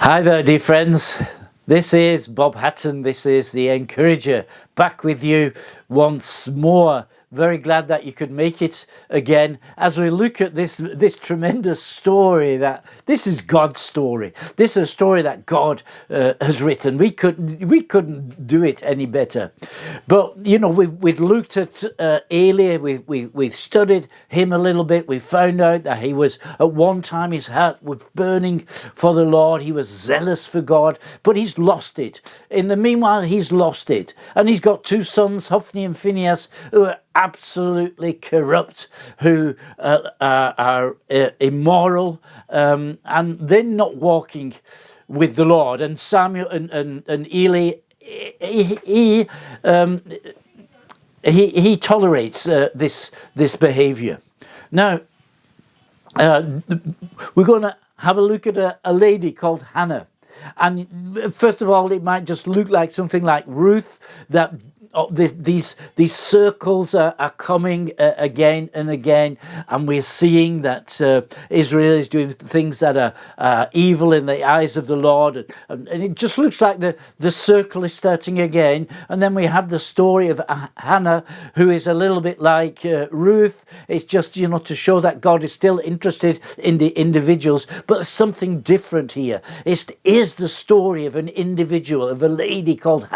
Hi there, dear friends. This is Bob Hatton. This is the Encourager, back with you once more. Very glad that you could make it again as we look at this tremendous story. That this is God's story. This is a story that God has written. We couldn't do it any better. But you know, we've looked at Eli. We've studied him a little bit. We found out that he was at one time his heart was burning for the Lord. He was zealous for God, but he's lost it. In the meanwhile, he's lost it, and he's got two sons, Hophni and Phinehas, who are absolutely corrupt, who are immoral, and they're not walking with the Lord. And Samuel and Eli, he tolerates this behavior. Now, we're going to have a look at a lady called Hannah. And first of all, it might just look like something like Ruth, that these circles are coming again and again, and we're seeing that Israel is doing things that are evil in the eyes of the Lord, and it just looks like the circle is starting again. And then we have the story of Hannah, who is a little bit like Ruth. It's just, you know, to show that God is still interested in the individuals, but there's something different here. It is the story of an individual, of a lady called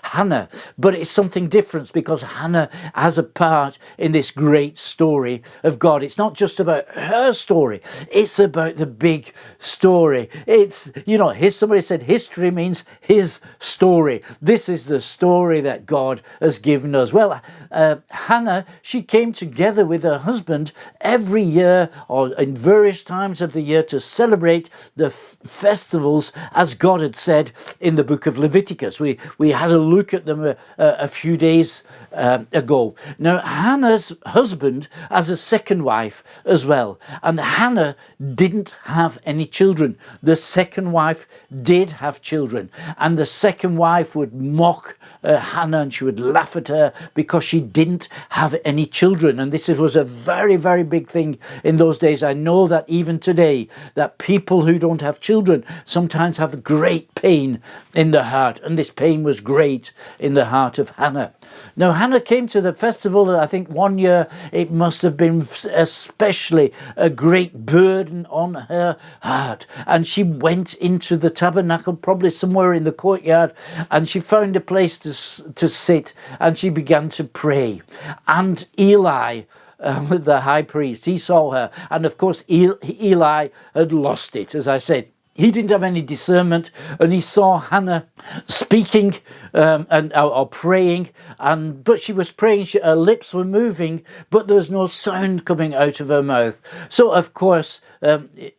Hannah, but it's something different because Hannah has a part in this great story of God. It's not just about her story, it's about the big story. It's, you know, somebody said history means his story. This is the story that God has given us. Well, Hannah, she came together with her husband every year or in various times of the year to celebrate the festivals as God had said in the book of Leviticus. We had a look at them a few days ago. Now, Hannah's husband has a second wife as well, and Hannah didn't have any children. The second wife did have children, and the second wife would mock Hannah, and she would laugh at her because she didn't have any children. And this was a very, very big thing in those days. I know that even today, that people who don't have children sometimes have great pain in the heart, and this pain was great in the heart of Hannah. Now, Hannah came to the festival, and I think one year it must have been especially a great burden on her heart. And she went into the tabernacle, probably somewhere in the courtyard, and she found a place to sit, and she began to pray. And Eli, the high priest, he saw her, and of course Eli had lost it, as I said. He didn't have any discernment, and he saw Hannah speaking or praying, but she was praying. Her lips were moving, but there was no sound coming out of her mouth. So, of course,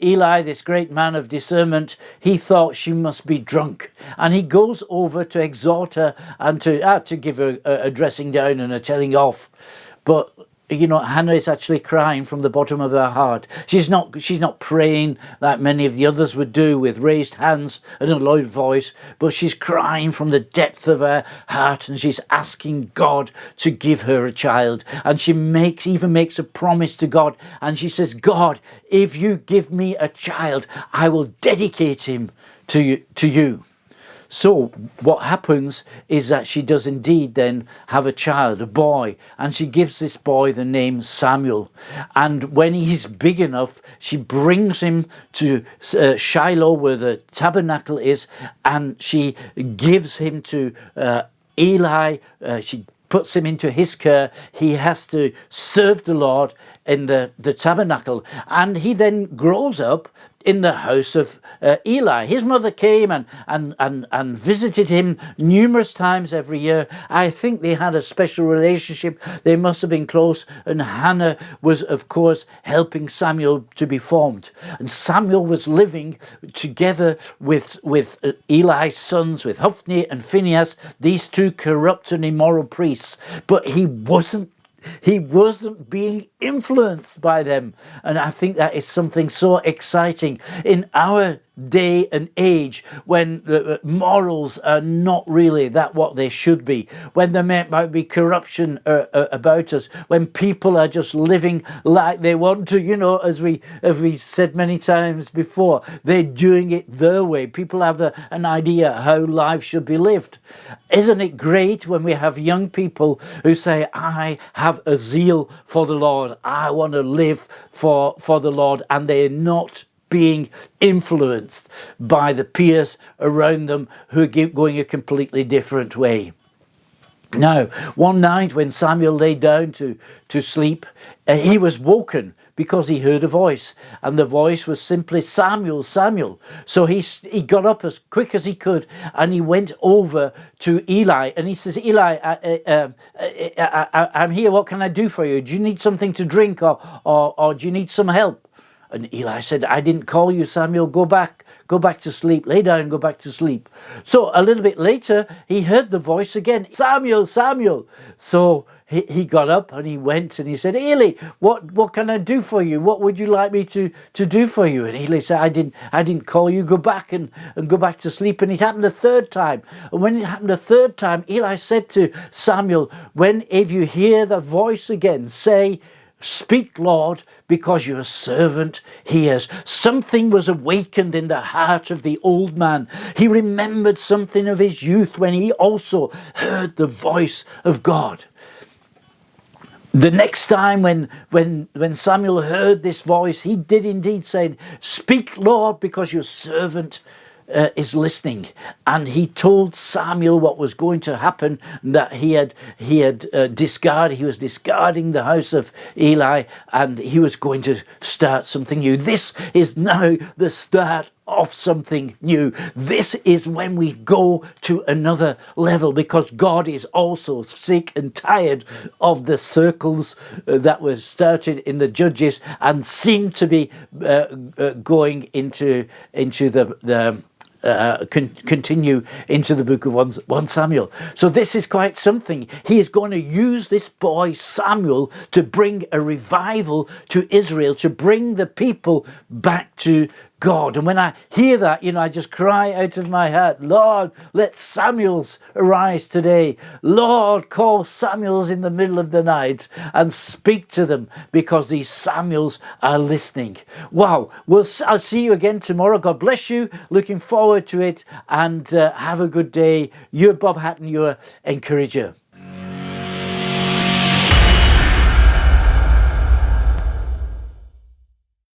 Eli, this great man of discernment, he thought she must be drunk, and he goes over to exhort her and to give her a dressing down and a telling off. But you know, Hannah is actually crying from the bottom of her heart. She's not praying like many of the others would do with raised hands and a loud voice, but she's crying from the depth of her heart, and she's asking God to give her a child. And she even makes a promise to God, and she says, God, if you give me a child, I will dedicate him to you. So what happens is that she does indeed then have a child, a boy, and she gives this boy the name Samuel. And when he's big enough, she brings him to Shiloh, where the tabernacle is, and she gives him to Eli. She puts him into his care. He has to serve the Lord in the tabernacle, and he then grows up in the house of Eli. His mother came and visited him numerous times every year. I think they had a special relationship. They must have been close, and Hannah was, of course, helping Samuel to be formed. And Samuel was living together with Eli's sons, with Hophni and Phinehas, these two corrupt and immoral priests. But he wasn't being influenced by them. And I think that is something so exciting. In our day and age when morals are not really that what they should be, when there might be corruption about us, when people are just living like they want to, as we said many times before, they're doing it their way. People have an idea how life should be lived. Isn't it great when we have young people who say, I have a zeal for the Lord, I want to live for the Lord, and they're not being influenced by the peers around them who are going a completely different way. Now, one night when Samuel lay down to sleep, he was woken because he heard a voice, and the voice was simply, Samuel, Samuel. So he got up as quick as he could, and he went over to Eli, and he says, Eli, I'm here, what can I do for you? Do you need something to drink, or do you need some help? And Eli said, I didn't call you, Samuel. Go back to sleep. Lay down, go back to sleep. So a little bit later, he heard the voice again, Samuel, Samuel. So he got up and he went and he said, Eli, what can I do for you? What would you like me to do for you? And Eli said, I didn't call you. Go back and go back to sleep. And it happened a third time. And when it happened a third time, Eli said to Samuel, if you hear the voice again, say, Speak, Lord, because your servant hears. Something was awakened in the heart of the old man. He remembered something of his youth when he also heard the voice of God. The next time when Samuel heard this voice, he did indeed say, Speak, Lord, because your servant is listening. And he told Samuel what was going to happen, that he was discarding the house of Eli, and he was going to start something new. This is now the start of something new. This is when we go to another level, because God is also sick and tired of the circles that were started in the Judges and seem to be going into the continue into the book of 1 Samuel. So this is quite something. He is going to use this boy Samuel to bring a revival to Israel, to bring the people back to God. And when I hear that, I just cry out of my heart, Lord, let Samuels arise today. Lord, call Samuels in the middle of the night and speak to them, because these Samuels are listening. Wow. I'll see you again tomorrow. God bless you. Looking forward to it, and have a good day. You're Bob Hatton, your encourager.